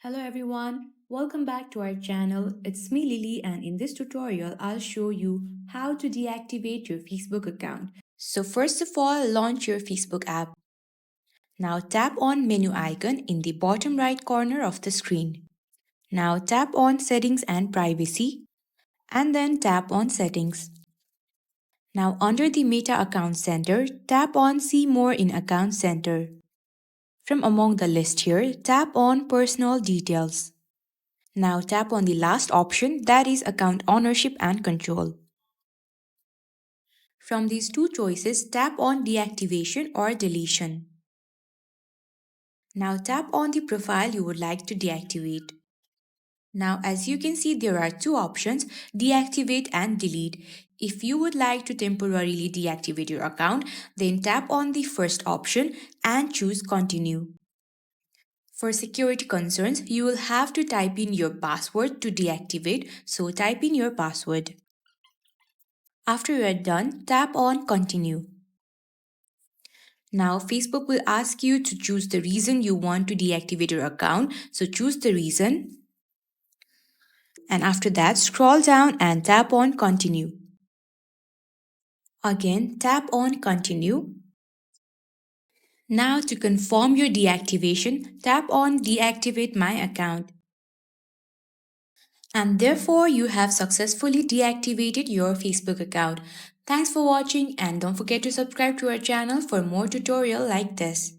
Hello everyone, welcome back to our channel. It's me Lily, and in this tutorial I'll show you how to deactivate your Facebook account. So first of all, launch your Facebook app. Now tap on menu icon in the bottom right corner of the screen. Now tap on settings and privacy and then tap on settings. Now under the Meta Account Center, tap on see more in Account Center. From among the list here, tap on personal details. Now tap on the last option, that is account ownership and control. From these two choices, tap on deactivation or deletion. Now tap on the profile you would like to deactivate. Now as you can see, there are two options, deactivate and delete. If you would like to temporarily deactivate your account, then tap on the first option and choose continue. For security concerns, you will have to type in your password to deactivate, so type in your password. After you are done, tap on continue. Now Facebook will ask you to choose the reason you want to deactivate your account, so choose the reason. And after that, scroll down and tap on continue. Again, tap on continue. Now to confirm your deactivation, tap on deactivate my account. And therefore you have successfully deactivated your Facebook account. Thanks for watching, and don't forget to subscribe to our channel for more tutorial like this.